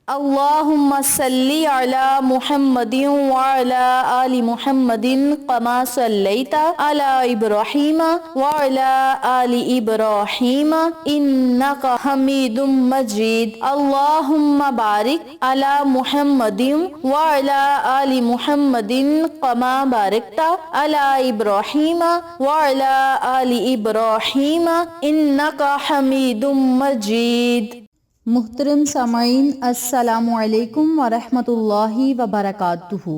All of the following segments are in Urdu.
اللهم صل على محمد وعلى آل محمد كما صليت على إبراهيم وعلى آل إبراهيم إنك حميد مجيد. اللهم بارك على محمد وعلى آل محمد كما باركت على إبراهيم وعلى آل إبراهيم إنك حميد مجيد. محترم سامعین، السلام علیکم ورحمۃ اللہ وبرکاتہ۔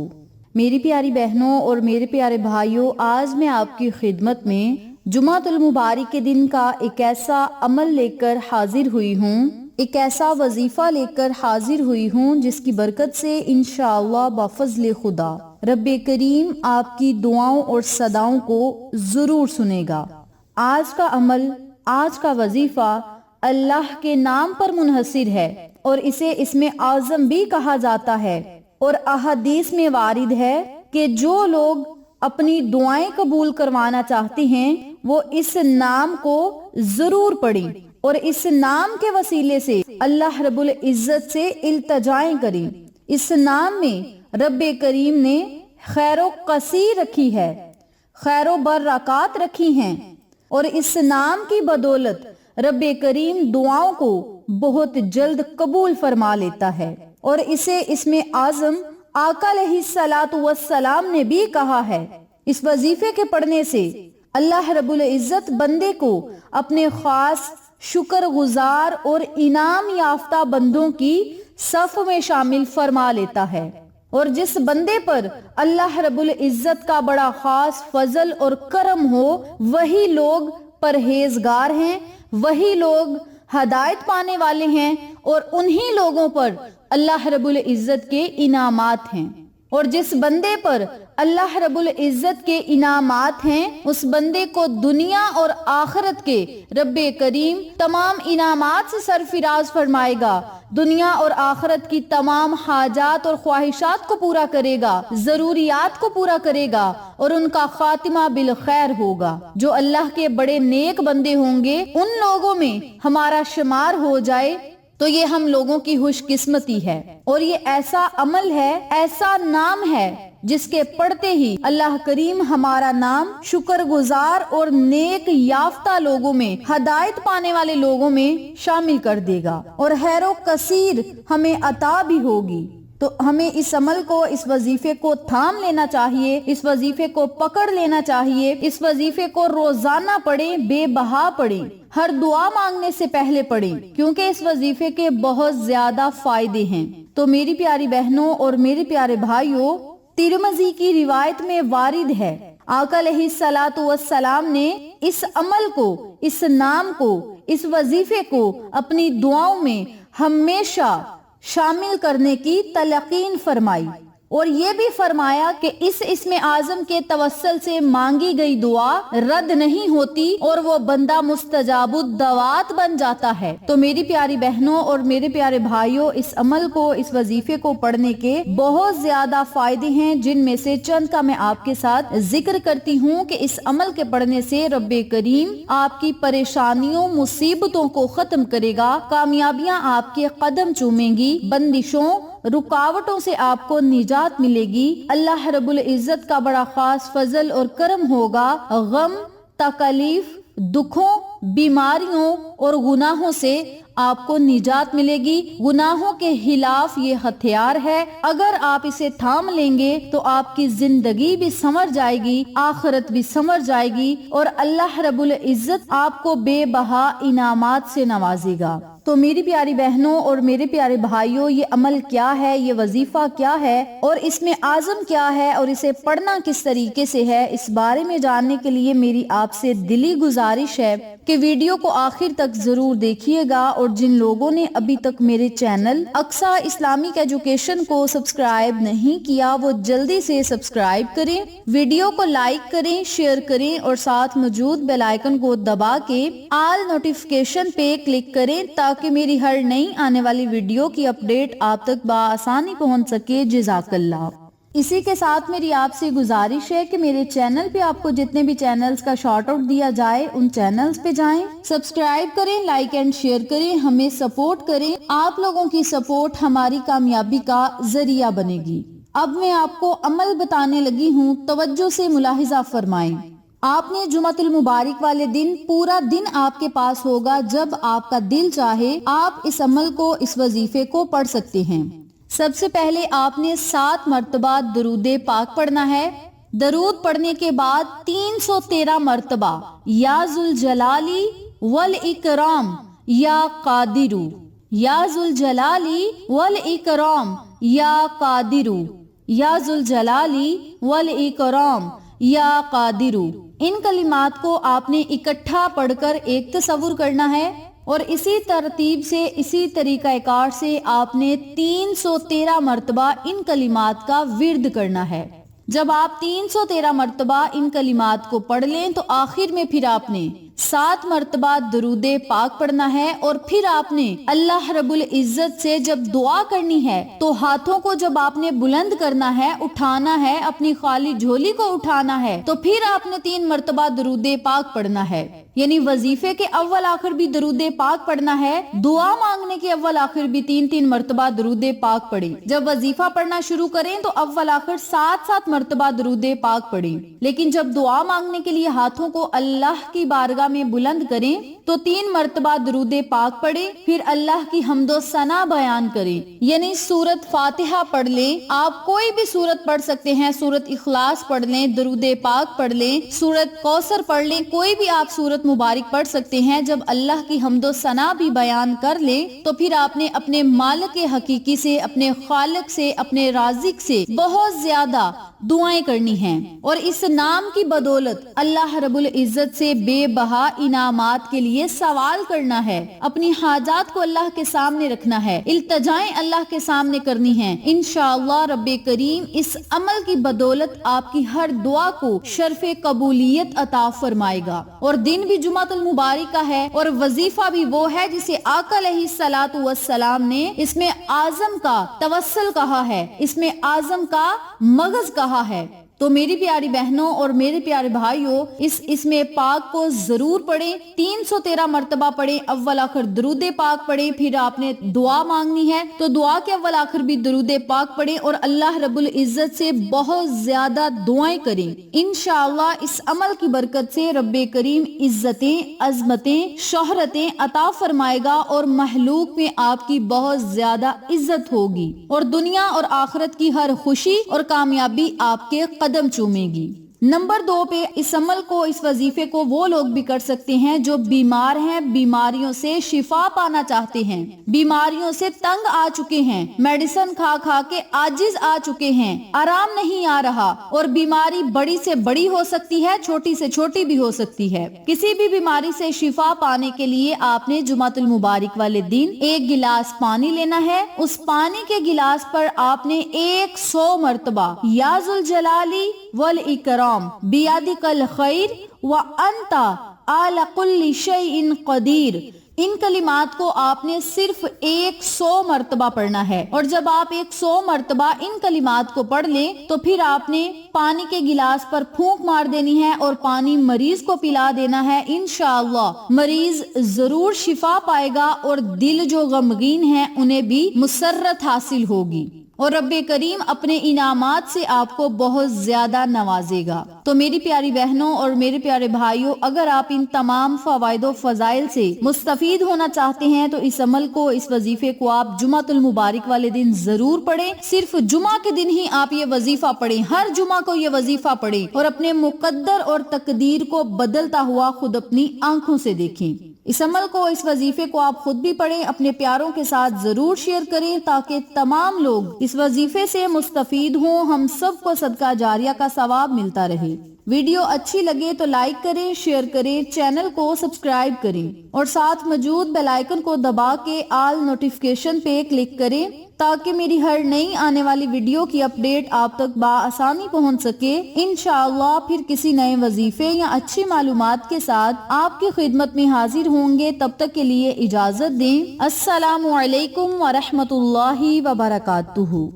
میری پیاری بہنوں اور میرے پیارے بھائیوں، آج میں آپ کی خدمت میں جمعۃ المبارک کے دن کا ایک ایسا عمل لے کر حاضر ہوئی ہوں، ایک ایسا وظیفہ لے کر حاضر ہوئی ہوں جس کی برکت سے انشاءاللہ بفضل خدا رب کریم آپ کی دعاؤں اور صداؤں کو ضرور سنے گا۔ آج کا عمل، آج کا وظیفہ اللہ کے نام پر منحصر ہے اور اسے اسم اعظم بھی کہا جاتا ہے، اور احادیث میں وارد ہے کہ جو لوگ اپنی دعائیں قبول کروانا چاہتے ہیں وہ اس نام کو ضرور پڑھیں اور اس نام کے وسیلے سے اللہ رب العزت سے التجائیں کریں۔ اس نام میں رب کریم نے خیر و کثیر رکھی ہے، خیر و برکات رکھی ہیں، اور اس نام کی بدولت رب کریم دعاؤں کو بہت جلد قبول فرما لیتا ہے، اور اسے اسم اعظم آقا علیہ الصلاۃ والسلام نے بھی کہا ہے۔ اس وظیفے کے پڑھنے سے اللہ رب العزت بندے کو اپنے خاص شکر گزار اور انعام یافتہ بندوں کی صف میں شامل فرما لیتا ہے، اور جس بندے پر اللہ رب العزت کا بڑا خاص فضل اور کرم ہو وہی لوگ پرہیزگار ہیں، وہی لوگ ہدایت پانے والے ہیں، اور انہی لوگوں پر اللہ رب العزت کے انعامات ہیں، اور جس بندے پر اللہ رب العزت کے انعامات ہیں اس بندے کو دنیا اور آخرت کے رب کریم تمام انعامات سے سرفراز فرمائے گا، دنیا اور آخرت کی تمام حاجات اور خواہشات کو پورا کرے گا، ضروریات کو پورا کرے گا، اور ان کا خاتمہ بالخیر ہوگا۔ جو اللہ کے بڑے نیک بندے ہوں گے ان لوگوں میں ہمارا شمار ہو جائے تو یہ ہم لوگوں کی خوش قسمتی ہے، اور یہ ایسا عمل ہے، ایسا نام ہے جس کے پڑھتے ہی اللہ کریم ہمارا نام شکر گزار اور نیک یافتہ لوگوں میں، ہدایت پانے والے لوگوں میں شامل کر دے گا، اور خیر و کثیر ہمیں عطا بھی ہوگی۔ تو ہمیں اس عمل کو، اس وظیفے کو تھام لینا چاہیے، اس وظیفے کو پکڑ لینا چاہیے، اس وظیفے کو روزانہ پڑھیں، بے بہا پڑھیں، ہر دعا مانگنے سے پہلے پڑھیں، کیونکہ اس وظیفے کے بہت زیادہ فائدے ہیں۔ تو میری پیاری بہنوں اور میرے پیارے بھائیوں، ترمذی کی روایت میں وارد ہے آقا علیہ الصلاۃ والسلام نے اس عمل کو، اس نام کو، اس وظیفے کو اپنی دعاؤں میں ہمیشہ شامل کرنے کی تلقین فرمائی، اور یہ بھی فرمایا کہ اس اسم اعظم کے توسل سے مانگی گئی دعا رد نہیں ہوتی اور وہ بندہ مستجاب الدعوات بن جاتا ہے۔ تو میری پیاری بہنوں اور میرے پیارے بھائیوں، اس عمل کو، اس وظیفے کو پڑھنے کے بہت زیادہ فائدے ہیں، جن میں سے چند کا میں آپ کے ساتھ ذکر کرتی ہوں کہ اس عمل کے پڑھنے سے رب کریم آپ کی پریشانیوں، مصیبتوں کو ختم کرے گا، کامیابیاں آپ کے قدم چومیں گی، بندشوں، رکاوٹوں سے آپ کو نجات ملے گی، اللہ رب العزت کا بڑا خاص فضل اور کرم ہوگا، غم، تکلیف، دکھوں، بیماریوں اور گناہوں سے آپ کو نجات ملے گی۔ گناہوں کے خلاف یہ ہتھیار ہے، اگر آپ اسے تھام لیں گے تو آپ کی زندگی بھی سنور جائے گی، آخرت بھی سنور جائے گی، اور اللہ رب العزت آپ کو بے بہا انعامات سے نوازے گا۔ تو میری پیاری بہنوں اور میرے پیارے بھائیوں، یہ عمل کیا ہے، یہ وظیفہ کیا ہے، اور اس میں اعظم کیا ہے، اور اسے پڑھنا کس طریقے سے ہے، اس بارے میں جاننے کے لیے میری آپ سے دلی گزارش ہے کہ ویڈیو کو آخر تک ضرور دیکھیے گا، اور جن لوگوں نے ابھی تک میرے چینل اقصیٰ اسلامک ایجوکیشن کو سبسکرائب نہیں کیا وہ جلدی سے سبسکرائب کریں، ویڈیو کو لائک کریں، شیئر کریں، اور ساتھ موجود بیل آئیکن کو دبا کے آل نوٹیفیکیشن پہ کلک کریں تاکہ میری ہر نئی آنے والی ویڈیو کی اپڈیٹ آپ تک بآسانی پہنچ سکے۔ جزاک اللہ۔ اسی کے ساتھ میری آپ سے گزارش ہے کہ میرے چینل پہ آپ کو جتنے بھی چینلز کا شارٹ آؤٹ دیا جائے ان چینلز پہ جائیں، سبسکرائب کریں، لائک اینڈ شیئر کریں، ہمیں سپورٹ کریں۔ آپ لوگوں کی سپورٹ ہماری کامیابی کا ذریعہ بنے گی۔ اب میں آپ کو عمل بتانے لگی ہوں، توجہ سے ملاحظہ فرمائیں۔ آپ نے جمعۃ المبارک والے دن پورا دن آپ کے پاس ہوگا، جب آپ کا دل چاہے آپ اس عمل کو، اس وظیفے کو پڑھ سکتے ہیں۔ سب سے پہلے آپ نے 7 مرتبہ درود پاک پڑھنا ہے۔ درود پڑھنے کے بعد 313 مرتبہ یا ذوالجلالی والاکرام یا قادرو، یا ذوالجلالی والاکرام یا قادرو، یا ذوالجلالی والاکرام یا قادرو۔ ان کلمات کو آپ نے اکٹھا پڑھ کر ایک تصور کرنا ہے، اور اسی ترتیب سے، اسی طریقہ کار سے آپ نے 313 مرتبہ ان کلمات کا ورد کرنا ہے۔ جب آپ 313 مرتبہ ان کلمات کو پڑھ لیں تو آخر میں پھر آپ نے 7 مرتبہ درود پاک پڑھنا ہے، اور پھر آپ نے اللہ رب العزت سے جب دعا کرنی ہے تو ہاتھوں کو جب آپ نے بلند کرنا ہے، اٹھانا ہے، اپنی خالی جھولی کو اٹھانا ہے، تو پھر آپ نے 3 مرتبہ درود پاک پڑھنا ہے۔ یعنی وظیفے کے اول آخر بھی درود پاک پڑھنا ہے، دعا مانگنے کے اول آخر بھی 3 مرتبہ درود پاک پڑھیں۔ جب وظیفہ پڑھنا شروع کریں تو اول آخر 7 مرتبہ درود پاک پڑھیں، لیکن جب دعا مانگنے کے لیے ہاتھوں کو اللہ کی بارگاہ میں بلند کریں تو 3 مرتبہ درود پاک پڑھیں، پھر اللہ کی حمد و ثنا بیان کریں۔ یعنی سورت فاتحہ پڑھ لیں، آپ کوئی بھی سورت پڑھ سکتے ہیں، سورت اخلاص پڑھ لیں، درود پاک پڑھ لیں، سورت کوثر پڑھ لیں، کوئی بھی آپ سورت مبارک پڑھ سکتے ہیں۔ جب اللہ کی حمد و ثنا بھی بیان کر لیں تو پھر آپ نے اپنے مالک حقیقی سے، اپنے خالق سے، اپنے رازق سے بہت زیادہ دعائیں کرنی ہیں، اور اس نام کی بدولت اللہ رب العزت سے بے بہا انعامات کے لیے سوال کرنا ہے، اپنی حاجات کو اللہ کے سامنے رکھنا ہے، التجائیں اللہ کے سامنے کرنی ہیں۔ انشاءاللہ رب کریم اس عمل کی بدولت آپ کی ہر دعا کو شرف قبولیت عطا فرمائے گا۔ اور دن بھی جمعۃ المبارک کا ہے، اور وظیفہ بھی وہ ہے جسے آقا علیہ الصلوۃ والسلام نے اس میں اعظم کا توسل کہا ہے، اس میں اعظم کا مغز کہا ہے۔ تو میری پیاری بہنوں اور میرے پیارے بھائیوں، اس میں پاک کو ضرور پڑھیں، 313 مرتبہ پڑھیں، اول آخر درود پاک پڑھیں، پھر آپ نے دعا مانگنی ہے تو دعا کے اول آخر بھی درود پاک پڑھیں، اور اللہ رب العزت سے بہت زیادہ دعائیں کریں۔ انشاءاللہ اس عمل کی برکت سے رب کریم عزتیں، عظمتیں، شہرتیں عطا فرمائے گا، اور محلوق میں آپ کی بہت زیادہ عزت ہوگی، اور دنیا اور آخرت کی ہر خوشی اور کامیابی آپ کے قدم چومے گی۔ نمبر 2 پہ اس عمل کو، اس وظیفے کو وہ لوگ بھی کر سکتے ہیں جو بیمار ہیں، بیماریوں سے شفا پانا چاہتے ہیں، بیماریوں سے تنگ آ چکے ہیں، میڈیسن کھا کھا کے عاجز آ چکے ہیں، آرام نہیں آ رہا، اور بیماری بڑی سے بڑی ہو سکتی ہے، چھوٹی سے چھوٹی بھی ہو سکتی ہے۔ کسی بھی بیماری سے شفا پانے کے لیے آپ نے جمعۃ المبارک والے دن 1 گلاس پانی لینا ہے، اس پانی کے گلاس پر آپ نے 100 مرتبہ یا ذوالجلالی والاکرام بیادک الخیر وانت علی کل شیء قدیر، ان کلمات کو آپ نے صرف 100 مرتبہ پڑھنا ہے۔ اور جب آپ 100 مرتبہ ان کلمات کو پڑھ لیں تو پھر آپ نے پانی کے گلاس پر پھونک مار دینی ہے اور پانی مریض کو پلا دینا ہے۔ انشاءاللہ مریض ضرور شفا پائے گا، اور دل جو غمگین ہیں انہیں بھی مسرت حاصل ہوگی، اور رب کریم اپنے انعامات سے آپ کو بہت زیادہ نوازے گا۔ تو میری پیاری بہنوں اور میرے پیارے بھائیوں، اگر آپ ان تمام فوائد و فضائل سے مستفید ہونا چاہتے ہیں تو اس عمل کو، اس وظیفے کو آپ جمعۃ المبارک والے دن ضرور پڑھیں۔ صرف جمعہ کے دن ہی آپ یہ وظیفہ پڑھیں، ہر جمعہ کو یہ وظیفہ پڑھیں، اور اپنے مقدر اور تقدیر کو بدلتا ہوا خود اپنی آنکھوں سے دیکھیں۔ اس عمل کو، اس وظیفے کو آپ خود بھی پڑھیں، اپنے پیاروں کے ساتھ ضرور شیئر کریں تاکہ تمام لوگ اس وظیفے سے مستفید ہوں، ہم سب کو صدقہ جاریہ کا ثواب ملتا رہے۔ ویڈیو اچھی لگے تو لائک کریں، شیئر کریں، چینل کو سبسکرائب کریں، اور ساتھ موجود بیل آئیکن کو دبا کے آل نوٹیفیکیشن پہ کلک کریں تاکہ میری ہر نئی آنے والی ویڈیو کی اپڈیٹ آپ تک بآسانی پہنچ سکے۔ انشاءاللہ پھر کسی نئے وظیفے یا اچھی معلومات کے ساتھ آپ کی خدمت میں حاضر ہوں گے، تب تک کے لیے اجازت دیں۔ السلام علیکم ورحمۃ اللہ وبرکاتہ۔